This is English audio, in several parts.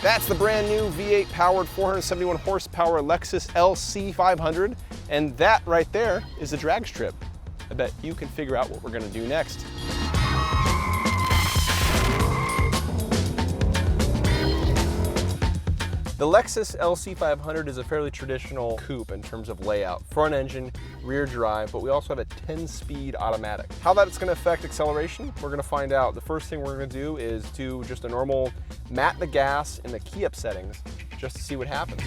That's the brand new V8 powered 471 horsepower Lexus LC 500. And that right there is a drag strip. I bet you can figure out what we're gonna do next. The Lexus LC 500 is a fairly traditional coupe in terms of layout. Front engine, rear drive, but we also have a 10-speed automatic. How that's gonna affect acceleration, we're gonna find out. The first thing we're gonna do is do just a normal mat the gas in the key up settings, just to see what happens.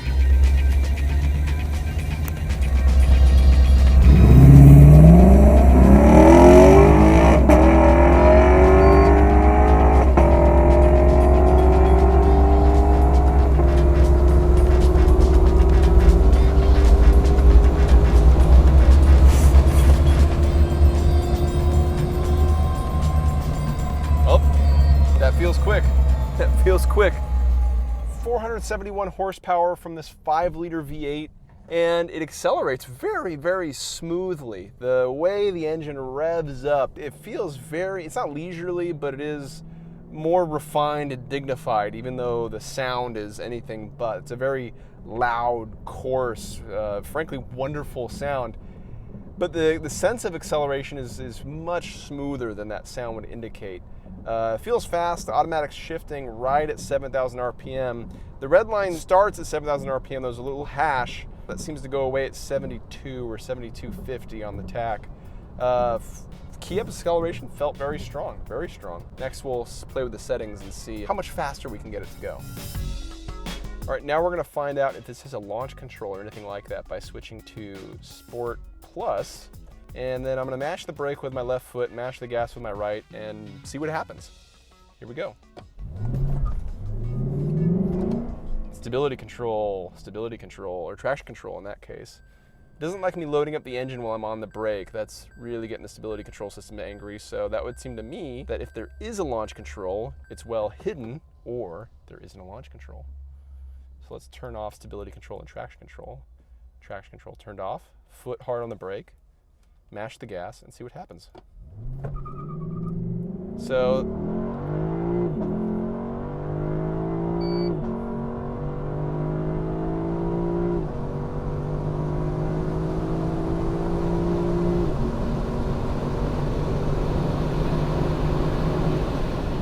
Feels quick. That feels quick. 471 horsepower from this 5-liter V8, and it accelerates very, very smoothly. The way the engine revs up, it feels it's not leisurely, but it is more refined and dignified, even though the sound is anything but. It's a very loud, coarse, frankly wonderful sound. But the sense of acceleration is much smoother than that sound would indicate. Feels fast, the automatic's shifting right at 7,000 RPM. The red line starts at 7,000 RPM, there's a little hash that seems to go away at 72 or 7250 on the tach. Key up acceleration felt very strong, very strong. Next we'll play with the settings and see how much faster we can get it to go. All right, now we're gonna find out if this is a launch control or anything like that by switching to Sport Plus. And then I'm gonna mash the brake with my left foot, mash the gas with my right, and see what happens. Here we go. Stability control, or traction control in that case. It doesn't like me loading up the engine while I'm on the brake. That's really getting the stability control system angry. So that would seem to me that if there is a launch control, it's well hidden, or there isn't a launch control. So let's turn off stability control and traction control. Traction control turned off, foot hard on the brake. Mash the gas and see what happens. So,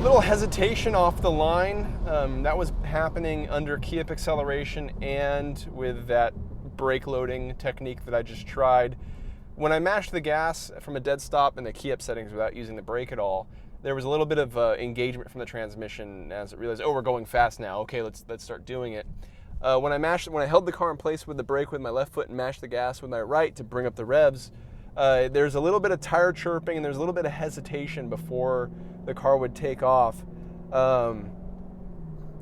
little hesitation off the line. That was happening under key up acceleration and with that brake loading technique that I just tried. When I mashed the gas from a dead stop in the key up settings without using the brake at all, there was a little bit of engagement from the transmission as it realized, oh, we're going fast now. Okay, let's start doing it. When I held the car in place with the brake with my left foot and mashed the gas with my right to bring up the revs, there's a little bit of tire chirping and there's a little bit of hesitation before the car would take off. And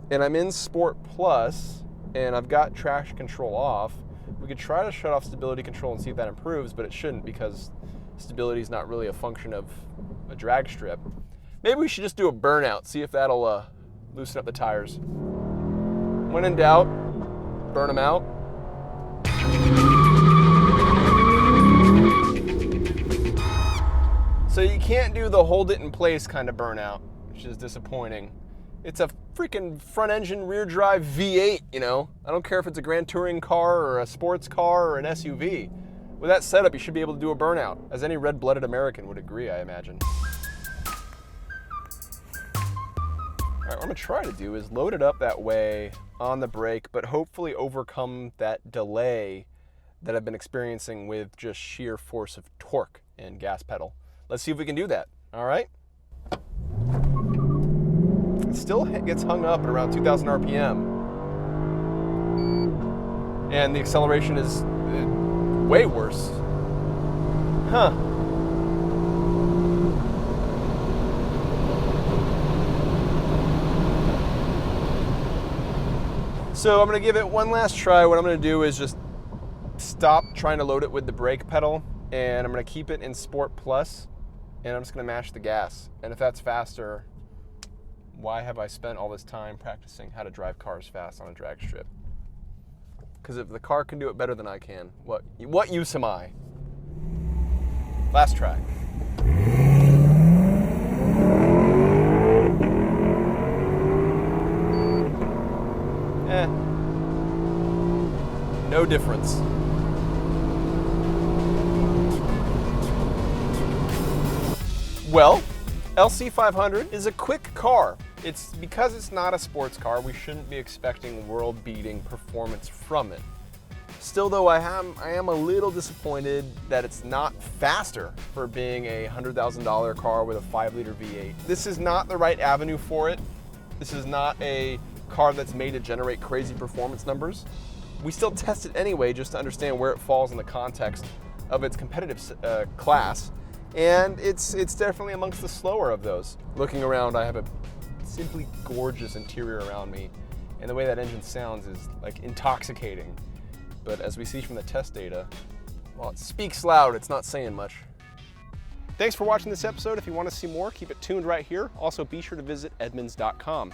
I'm in Sport Plus and I've got traction control off. We could try to shut off stability control and see if that improves, but it shouldn't because stability is not really a function of a drag strip. Maybe we should just do a burnout, see if that'll loosen up the tires. When in doubt, burn them out. So you can't do the hold it in place kind of burnout, which is disappointing. It's a freaking front engine rear drive V8, you know? I don't care if it's a Grand Touring car or a sports car or an SUV. With that setup, you should be able to do a burnout, as any red-blooded American would agree, I imagine. All right, what I'm gonna try to do is load it up that way on the brake, but hopefully overcome that delay that I've been experiencing with just sheer force of torque and gas pedal. Let's see if we can do that, all right? It still gets hung up at around 2,000 RPM. And the acceleration is way worse. Huh. So I'm gonna give it one last try. What I'm gonna do is just stop trying to load it with the brake pedal, and I'm gonna keep it in Sport Plus, and I'm just gonna mash the gas. And if that's faster, why have I spent all this time practicing how to drive cars fast on a drag strip? Because if the car can do it better than I can, what use am I? Last try. No difference. Well, LC500 is a quick car. Because it's not a sports car, we shouldn't be expecting world-beating performance from it. Still though, I am a little disappointed that it's not faster for being a $100,000 car with a 5-liter V8. This is not the right avenue for it. This is not a car that's made to generate crazy performance numbers. We still test it anyway just to understand where it falls in the context of its competitive class, and it's definitely amongst the slower of those. Looking around, I have a simply gorgeous interior around me, and the way that engine sounds is like intoxicating. But as we see from the test data, well, it speaks loud, it's not saying much. Thanks for watching this episode. If you want to see more, keep it tuned right here. Also, be sure to visit Edmunds.com.